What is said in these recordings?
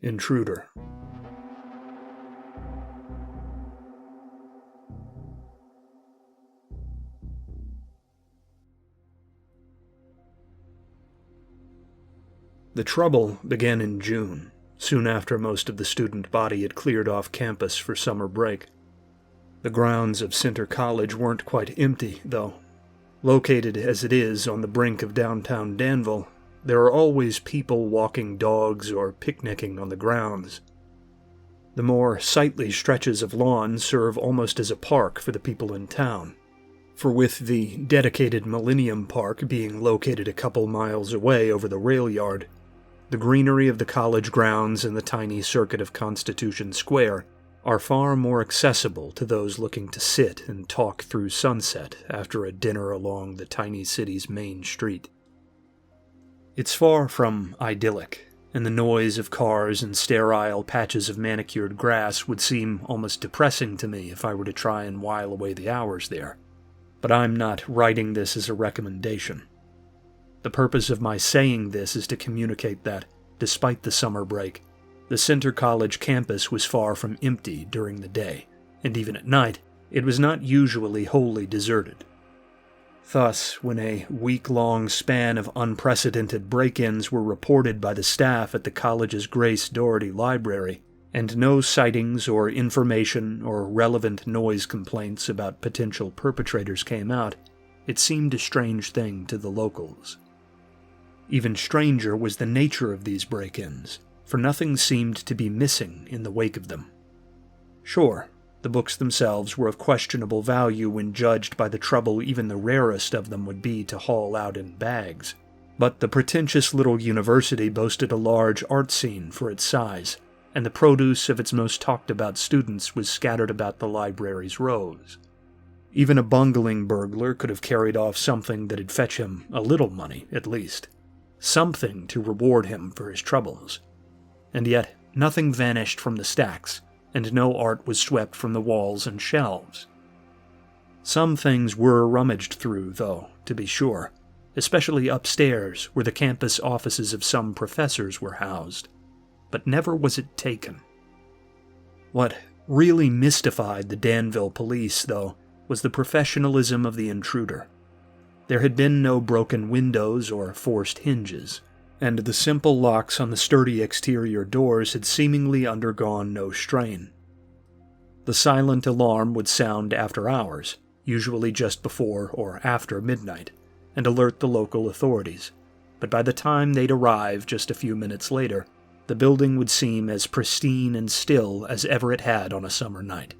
Intruder. The trouble began in June, soon after most of the student body had cleared off campus for summer break. The grounds of Center College weren't quite empty, though. Located as it is on the brink of downtown Danville, there are always people walking dogs or picnicking on the grounds. The more sightly stretches of lawn serve almost as a park for the people in town, for with the dedicated Millennium Park being located a couple miles away over the rail yard, the greenery of the college grounds and the tiny circuit of Constitution Square are far more accessible to those looking to sit and talk through sunset after a dinner along the tiny city's main street. It's far from idyllic, and the noise of cars and sterile patches of manicured grass would seem almost depressing to me if I were to try and while away the hours there. But I'm not writing this as a recommendation. The purpose of my saying this is to communicate that, despite the summer break, the Center College campus was far from empty during the day, and even at night, it was not usually wholly deserted. Thus, when a week-long span of unprecedented break-ins were reported by the staff at the college's Grace Doherty Library, and no sightings or information or relevant noise complaints about potential perpetrators came out, it seemed a strange thing to the locals. Even stranger was the nature of these break-ins, for nothing seemed to be missing in the wake of them. Sure, the books themselves were of questionable value when judged by the trouble even the rarest of them would be to haul out in bags, but the pretentious little university boasted a large art scene for its size, and the produce of its most talked-about students was scattered about the library's rows. Even a bungling burglar could have carried off something that'd fetch him a little money, at least. Something to reward him for his troubles. And yet, nothing vanished from the stacks, and no art was swept from the walls and shelves. Some things were rummaged through, though, to be sure, especially upstairs where the campus offices of some professors were housed, but never was it taken. What really mystified the Danville police, though, was the professionalism of the intruder. There had been no broken windows or forced hinges, and the simple locks on the sturdy exterior doors had seemingly undergone no strain. The silent alarm would sound after hours, usually just before or after midnight, and alert the local authorities, but by the time they'd arrive just a few minutes later, the building would seem as pristine and still as ever it had on a summer night.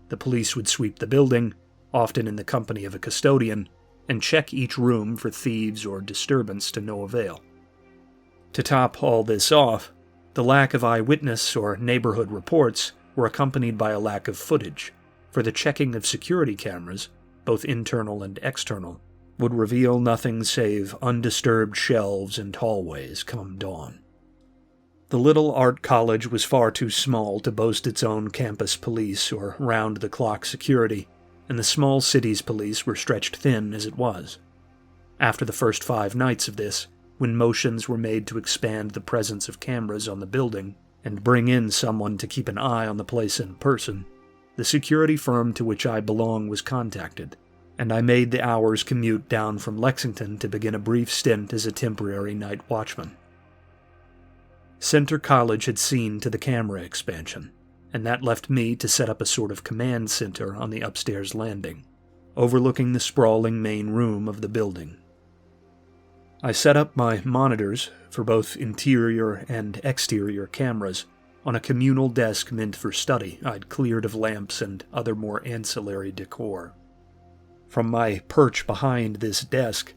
The police would sweep the building, often in the company of a custodian, and check each room for thieves or disturbance to no avail. To top all this off, the lack of eyewitness or neighborhood reports were accompanied by a lack of footage, for the checking of security cameras, both internal and external, would reveal nothing save undisturbed shelves and hallways come dawn. The little art college was far too small to boast its own campus police or round-the-clock security, and the small city's police were stretched thin as it was. After the first 5 nights of this, when motions were made to expand the presence of cameras on the building and bring in someone to keep an eye on the place in person, the security firm to which I belong was contacted, and I made the hour's commute down from Lexington to begin a brief stint as a temporary night watchman. Center College had seen to the camera expansion, and that left me to set up a sort of command center on the upstairs landing, overlooking the sprawling main room of the building. I set up my monitors for both interior and exterior cameras on a communal desk meant for study I'd cleared of lamps and other more ancillary decor. From my perch behind this desk,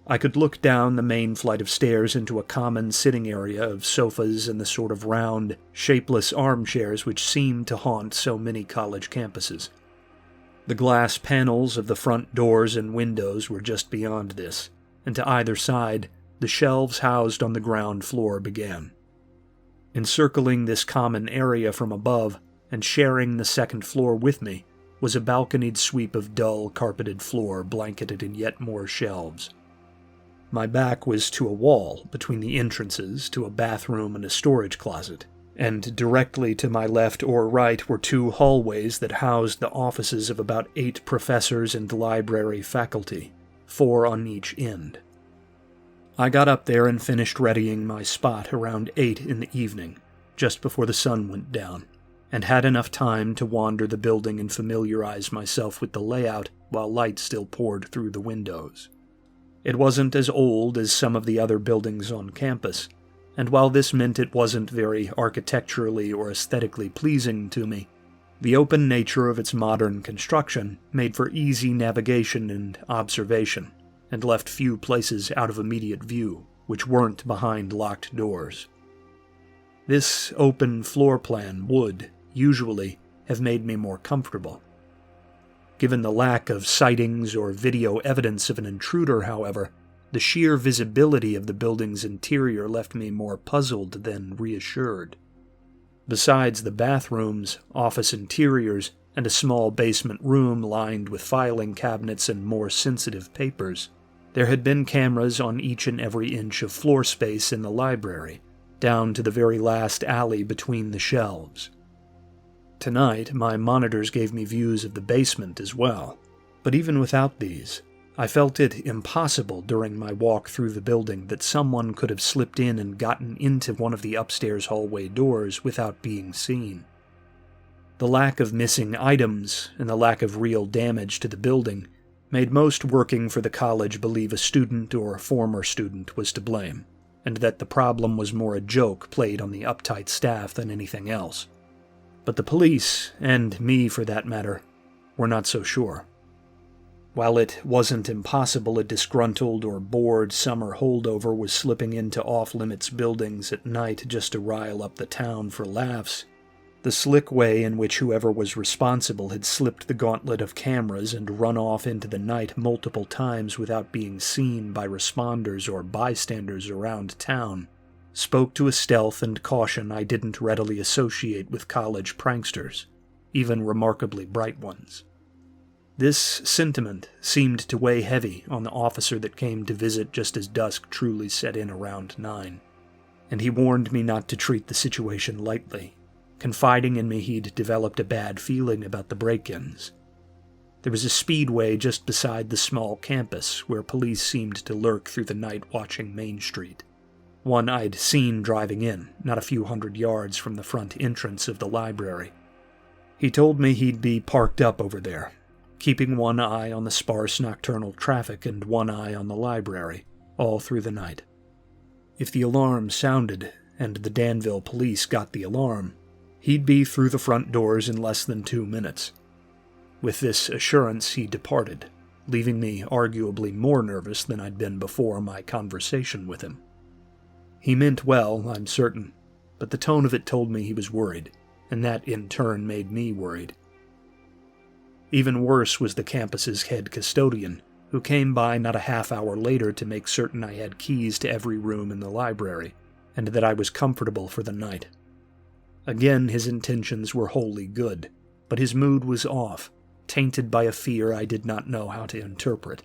I could look down the main flight of stairs into a common sitting area of sofas and the sort of round, shapeless armchairs which seem to haunt so many college campuses. The glass panels of the front doors and windows were just beyond this, and to either side, the shelves housed on the ground floor began. Encircling this common area from above, and sharing the second floor with me, was a balconied sweep of dull, carpeted floor blanketed in yet more shelves. My back was to a wall between the entrances to a bathroom and a storage closet, and directly to my left or right were 2 hallways that housed the offices of about 8 professors and library faculty, 4 on each end. I got up there and finished readying my spot around 8 in the evening, just before the sun went down, and had enough time to wander the building and familiarize myself with the layout while light still poured through the windows. It wasn't as old as some of the other buildings on campus, and while this meant it wasn't very architecturally or aesthetically pleasing to me, the open nature of its modern construction made for easy navigation and observation, and left few places out of immediate view which weren't behind locked doors. This open floor plan would, usually, have made me more comfortable. Given the lack of sightings or video evidence of an intruder, however, the sheer visibility of the building's interior left me more puzzled than reassured. Besides the bathrooms, office interiors, and a small basement room lined with filing cabinets and more sensitive papers, there had been cameras on each and every inch of floor space in the library, down to the very last alley between the shelves. Tonight, my monitors gave me views of the basement as well, but even without these, I felt it impossible during my walk through the building that someone could have slipped in and gotten into one of the upstairs hallway doors without being seen. The lack of missing items and the lack of real damage to the building made most working for the college believe a student or a former student was to blame, and that the problem was more a joke played on the uptight staff than anything else. But the police, and me for that matter, were not so sure. While it wasn't impossible a disgruntled or bored summer holdover was slipping into off-limits buildings at night just to rile up the town for laughs, the slick way in which whoever was responsible had slipped the gauntlet of cameras and run off into the night multiple times without being seen by responders or bystanders around town spoke to a stealth and caution I didn't readily associate with college pranksters, even remarkably bright ones. This sentiment seemed to weigh heavy on the officer that came to visit just as dusk truly set in around 9, and he warned me not to treat the situation lightly, confiding in me he'd developed a bad feeling about the break-ins. There was a speedway just beside the small campus where police seemed to lurk through the night watching Main Street, one I'd seen driving in, not a few hundred yards from the front entrance of the library. He told me he'd be parked up over there, keeping one eye on the sparse nocturnal traffic and one eye on the library, all through the night. If the alarm sounded, and the Danville police got the alarm, he'd be through the front doors in less than 2 minutes. With this assurance, he departed, leaving me arguably more nervous than I'd been before my conversation with him. He meant well, I'm certain, but the tone of it told me he was worried, and that in turn made me worried. Even worse was the campus's head custodian, who came by not a half hour later to make certain I had keys to every room in the library, and that I was comfortable for the night. Again, his intentions were wholly good, but his mood was off, tainted by a fear I did not know how to interpret.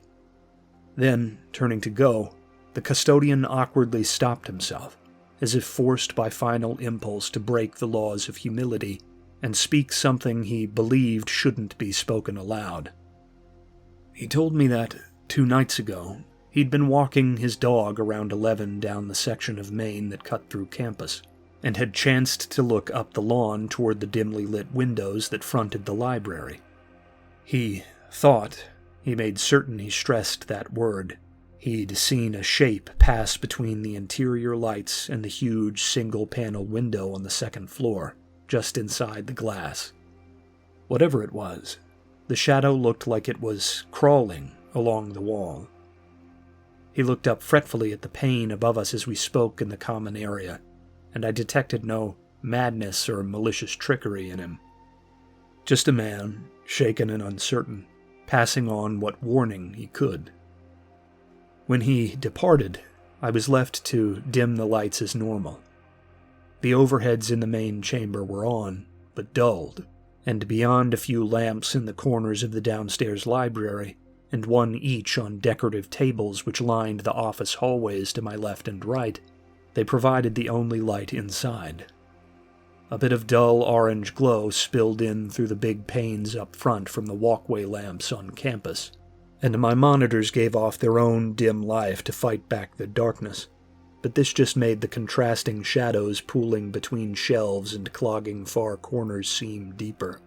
Then, turning to go, the custodian awkwardly stopped himself, as if forced by final impulse to break the laws of humility and speak something he believed shouldn't be spoken aloud. He told me that, 2 nights ago, he'd been walking his dog around 11 down the section of Main that cut through campus, and had chanced to look up the lawn toward the dimly lit windows that fronted the library. He thought, he made certain he stressed that word, he'd seen a shape pass between the interior lights and the huge single-panel window on the 2nd floor, just inside the glass. Whatever it was, the shadow looked like it was crawling along the wall. He looked up fretfully at the pane above us as we spoke in the common area, and I detected no madness or malicious trickery in him. Just a man, shaken and uncertain, passing on what warning he could. When he departed, I was left to dim the lights as normal. The overheads in the main chamber were on, but dulled, and beyond a few lamps in the corners of the downstairs library, and one each on decorative tables which lined the office hallways to my left and right, they provided the only light inside. A bit of dull orange glow spilled in through the big panes up front from the walkway lamps on campus, and my monitors gave off their own dim life to fight back the darkness, but this just made the contrasting shadows pooling between shelves and clogging far corners seem deeper.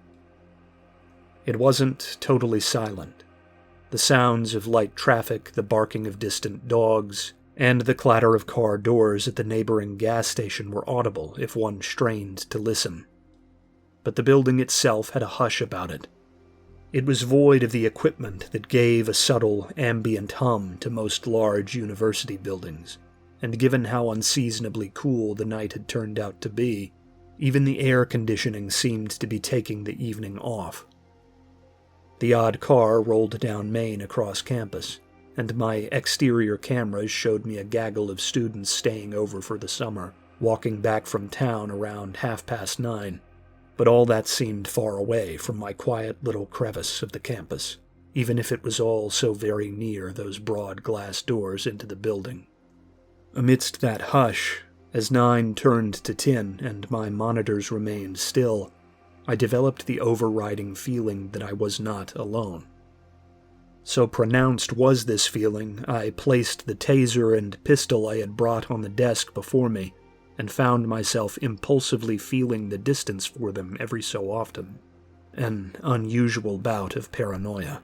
It wasn't totally silent. The sounds of light traffic, the barking of distant dogs, and the clatter of car doors at the neighboring gas station were audible if one strained to listen. But the building itself had a hush about it. It was void of the equipment that gave a subtle, ambient hum to most large university buildings, and given how unseasonably cool the night had turned out to be, even the air conditioning seemed to be taking the evening off. The odd car rolled down Main across campus, and my exterior cameras showed me a gaggle of students staying over for the summer, walking back from town around 9:30, but all that seemed far away from my quiet little crevice of the campus, even if it was all so very near those broad glass doors into the building. Amidst that hush, as 9 turned to 10 and my monitors remained still, I developed the overriding feeling that I was not alone. So pronounced was this feeling, I placed the taser and pistol I had brought on the desk before me, and found myself impulsively feeling the distance for them every so often, an unusual bout of paranoia.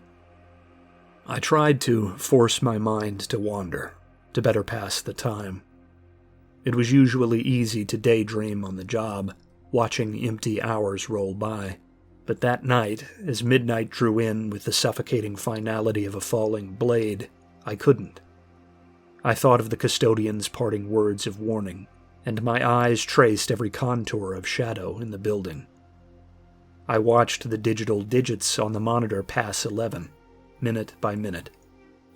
I tried to force my mind to wander, to better pass the time. It was usually easy to daydream on the job, watching empty hours roll by. But that night, as midnight drew in with the suffocating finality of a falling blade, I couldn't. I thought of the custodian's parting words of warning, and my eyes traced every contour of shadow in the building. I watched the digital digits on the monitor pass 11, minute by minute,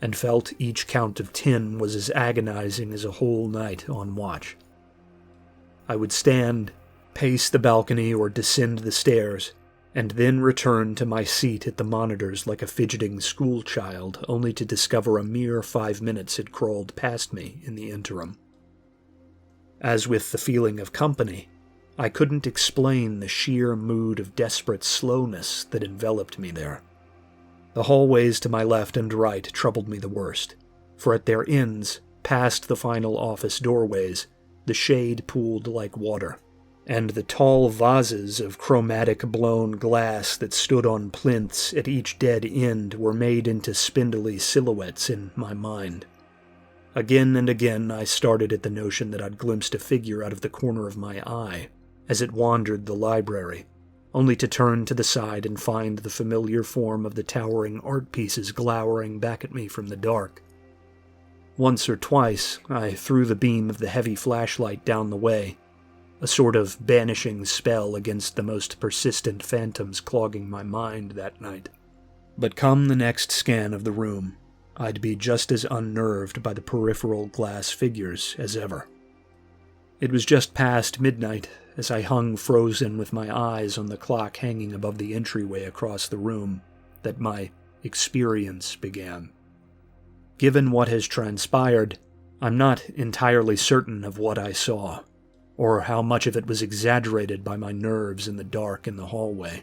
and felt each count of 10 was as agonizing as a whole night on watch. I would stand, pace the balcony or descend the stairs, and then return to my seat at the monitors like a fidgeting schoolchild, only to discover a mere 5 minutes had crawled past me in the interim. As with the feeling of company, I couldn't explain the sheer mood of desperate slowness that enveloped me there. The hallways to my left and right troubled me the worst, for at their ends, past the final office doorways, the shade pooled like water, and the tall vases of chromatic blown glass that stood on plinths at each dead end were made into spindly silhouettes in my mind. Again and again I started at the notion that I'd glimpsed a figure out of the corner of my eye as it wandered the library, only to turn to the side and find the familiar form of the towering art pieces glowering back at me from the dark. Once or twice I threw the beam of the heavy flashlight down the way, a sort of banishing spell against the most persistent phantoms clogging my mind that night. But come the next scan of the room, I'd be just as unnerved by the peripheral glass figures as ever. It was just past midnight as I hung frozen with my eyes on the clock hanging above the entryway across the room that my experience began. Given what has transpired, I'm not entirely certain of what I saw, or how much of it was exaggerated by my nerves in the dark in the hallway.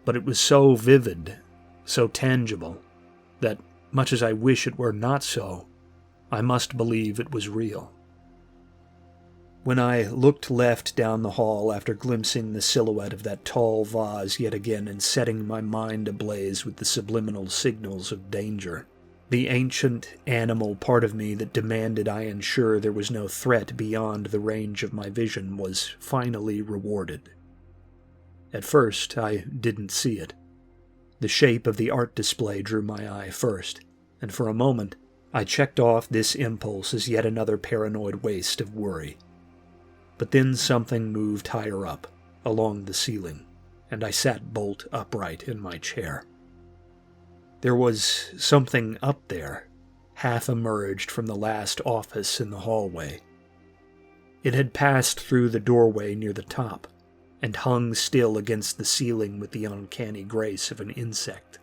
But it was so vivid, so tangible, that, much as I wish it were not so, I must believe it was real. When I looked left down the hall after glimpsing the silhouette of that tall vase yet again and setting my mind ablaze with the subliminal signals of danger, the ancient animal part of me that demanded I ensure there was no threat beyond the range of my vision was finally rewarded. At first, I didn't see it. The shape of the art display drew my eye first, and for a moment, I checked off this impulse as yet another paranoid waste of worry. But then something moved higher up, along the ceiling, and I sat bolt upright in my chair. There was something up there, half emerged from the last office in the hallway. It had passed through the doorway near the top, and hung still against the ceiling with the uncanny grace of an insect.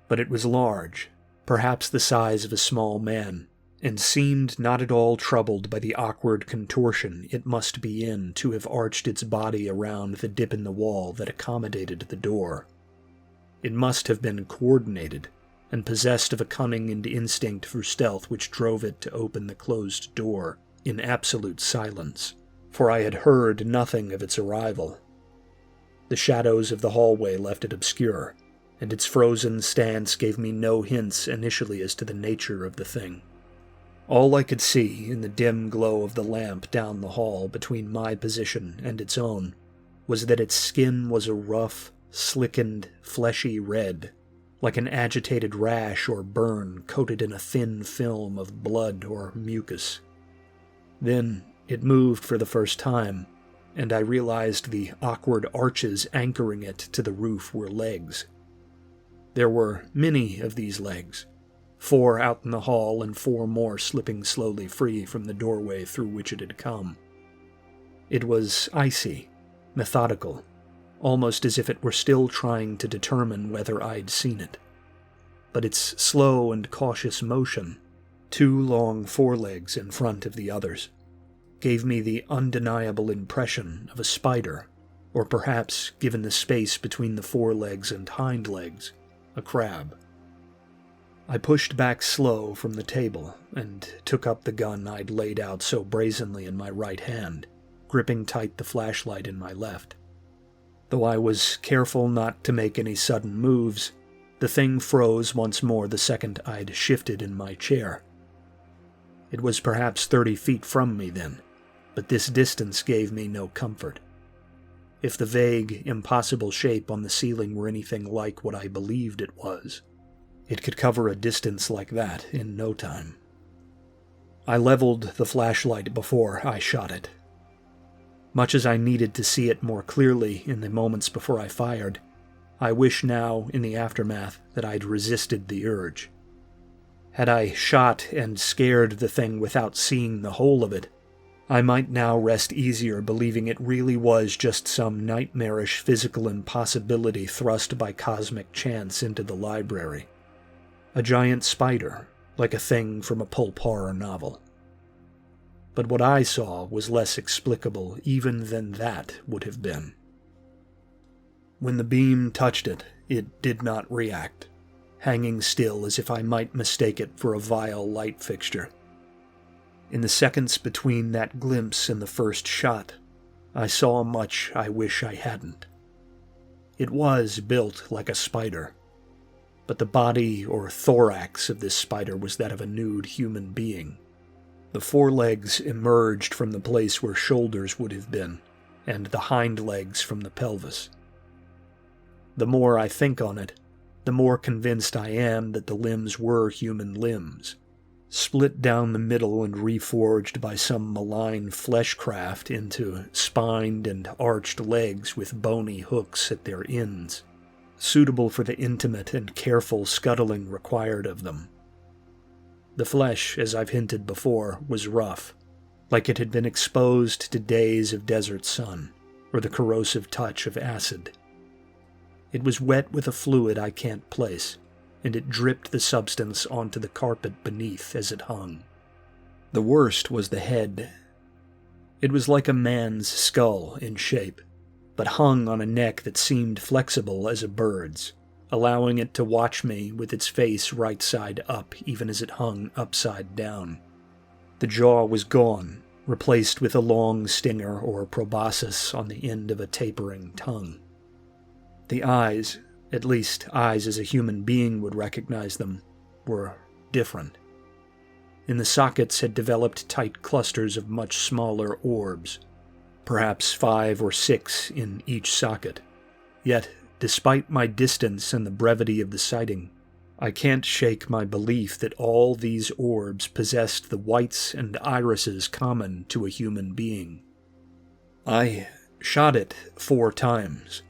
But it was large, perhaps the size of a small man, and seemed not at all troubled by the awkward contortion it must be in to have arched its body around the dip in the wall that accommodated the door. It must have been coordinated, and possessed of a cunning and instinct for stealth which drove it to open the closed door in absolute silence, for I had heard nothing of its arrival. The shadows of the hallway left it obscure, and its frozen stance gave me no hints initially as to the nature of the thing. All I could see in the dim glow of the lamp down the hall between my position and its own was that its skin was a rough, slickened, fleshy red, like an agitated rash or burn coated in a thin film of blood or mucus. Then it moved for the first time, and I realized the awkward arches anchoring it to the roof were legs. There were many of these legs, 4 out in the hall and 4 more slipping slowly free from the doorway through which it had come. It was icy, methodical, almost as if it were still trying to determine whether I'd seen it. But its slow and cautious motion, 2 long forelegs in front of the others, gave me the undeniable impression of a spider, or perhaps, given the space between the forelegs and hind legs, a crab. I pushed back slow from the table and took up the gun I'd laid out so brazenly in my right hand, gripping tight the flashlight in my left. Though I was careful not to make any sudden moves, the thing froze once more the second I'd shifted in my chair. It was perhaps 30 feet from me then, but this distance gave me no comfort. If the vague, impossible shape on the ceiling were anything like what I believed it was, it could cover a distance like that in no time. I leveled the flashlight before I shot it. Much as I needed to see it more clearly in the moments before I fired, I wish now, in the aftermath, that I'd resisted the urge. Had I shot and scared the thing without seeing the whole of it, I might now rest easier believing it really was just some nightmarish physical impossibility thrust by cosmic chance into the library. A giant spider, like a thing from a pulp horror novel. But what I saw was less explicable even than that would have been. When the beam touched it, it did not react, hanging still as if I might mistake it for a vile light fixture. In the seconds between that glimpse and the first shot, I saw much I wish I hadn't. It was built like a spider, but the body or thorax of this spider was that of a nude human being. The forelegs emerged from the place where shoulders would have been, and the hind legs from the pelvis. The more I think on it, the more convinced I am that the limbs were human limbs, split down the middle and reforged by some malign fleshcraft into spined and arched legs with bony hooks at their ends, suitable for the intimate and careful scuttling required of them. The flesh, as I've hinted before, was rough, like it had been exposed to days of desert sun, or the corrosive touch of acid. It was wet with a fluid I can't place, and it dripped the substance onto the carpet beneath as it hung. The worst was the head. It was like a man's skull in shape, but hung on a neck that seemed flexible as a bird's, allowing it to watch me with its face right side up even as it hung upside down. The jaw was gone, replaced with a long stinger or proboscis on the end of a tapering tongue. The eyes, at least eyes as a human being would recognize them, were different. In the sockets had developed tight clusters of much smaller orbs, perhaps 5 or 6 in each socket. Yet, despite my distance and the brevity of the sighting, I can't shake my belief that all these orbs possessed the whites and irises common to a human being. I shot it 4 times.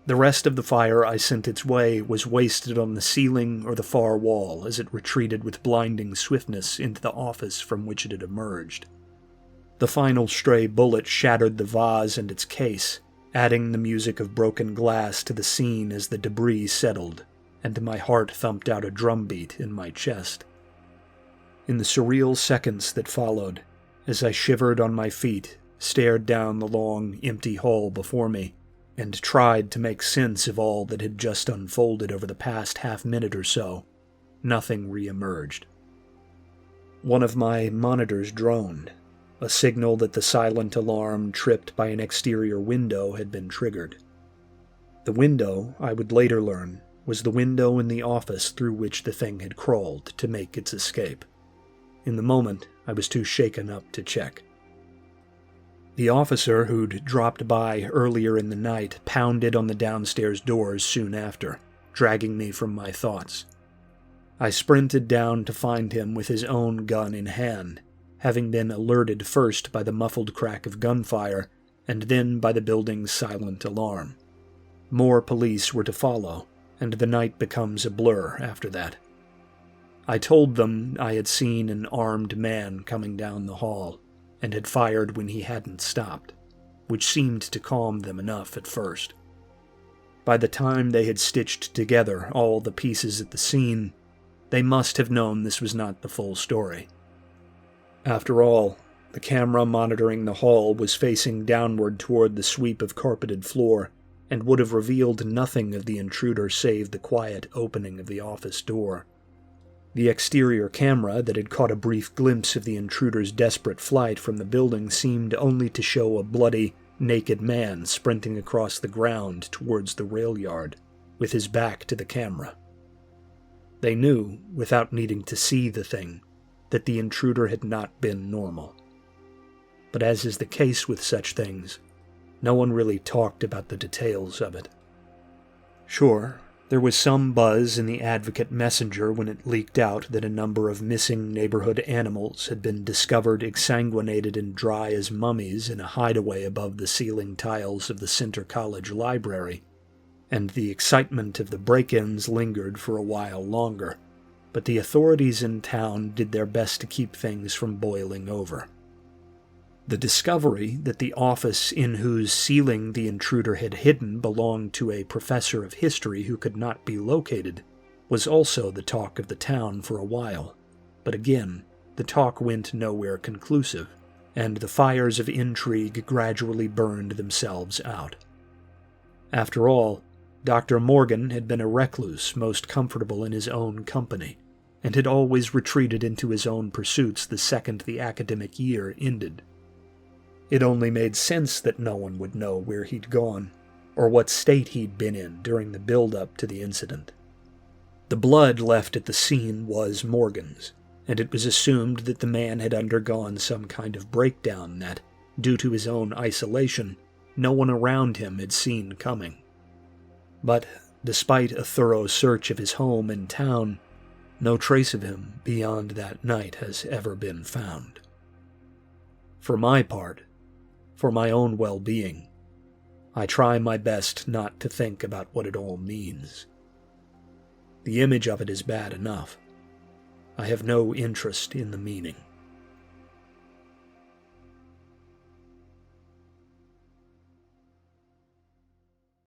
The rest of the fire I sent its way was wasted on the ceiling or the far wall as it retreated with blinding swiftness into the office from which it had emerged. The final stray bullet shattered the vase and its case, adding the music of broken glass to the scene as the debris settled, and my heart thumped out a drumbeat in my chest. In the surreal seconds that followed, as I shivered on my feet, stared down the long, empty hall before me, and tried to make sense of all that had just unfolded over the past half-minute or so, nothing re-emerged. One of my monitors droned, a signal that the silent alarm tripped by an exterior window had been triggered. The window, I would later learn, was the window in the office through which the thing had crawled to make its escape. In the moment, I was too shaken up to check. The officer who'd dropped by earlier in the night pounded on the downstairs doors soon after, dragging me from my thoughts. I sprinted down to find him with his own gun in hand, having been alerted first by the muffled crack of gunfire and then by the building's silent alarm. More police were to follow, and the night becomes a blur after that. I told them I had seen an armed man coming down the hall, and had fired when he hadn't stopped, which seemed to calm them enough at first. By the time they had stitched together all the pieces at the scene, they must have known this was not the full story. After all, the camera monitoring the hall was facing downward toward the sweep of carpeted floor, and would have revealed nothing of the intruder save the quiet opening of the office door. The exterior camera that had caught a brief glimpse of the intruder's desperate flight from the building seemed only to show a bloody, naked man sprinting across the ground towards the rail yard, with his back to the camera. They knew, without needing to see the thing, that the intruder had not been normal. But as is the case with such things, no one really talked about the details of it. Sure, there was some buzz in the Advocate Messenger when it leaked out that a number of missing neighborhood animals had been discovered exsanguinated and dry as mummies in a hideaway above the ceiling tiles of the Center College library, and the excitement of the break-ins lingered for a while longer, but the authorities in town did their best to keep things from boiling over. The discovery that the office in whose ceiling the intruder had hidden belonged to a professor of history who could not be located was also the talk of the town for a while, but again, the talk went nowhere conclusive, and the fires of intrigue gradually burned themselves out. After all, Dr. Morgan had been a recluse most comfortable in his own company, and had always retreated into his own pursuits the second the academic year ended. It only made sense that no one would know where he'd gone, or what state he'd been in during the build-up to the incident. The blood left at the scene was Morgan's, and it was assumed that the man had undergone some kind of breakdown that, due to his own isolation, no one around him had seen coming. But, despite a thorough search of his home and town, no trace of him beyond that night has ever been found. For my part, for my own well-being, I try my best not to think about what it all means. The image of it is bad enough. I have no interest in the meaning.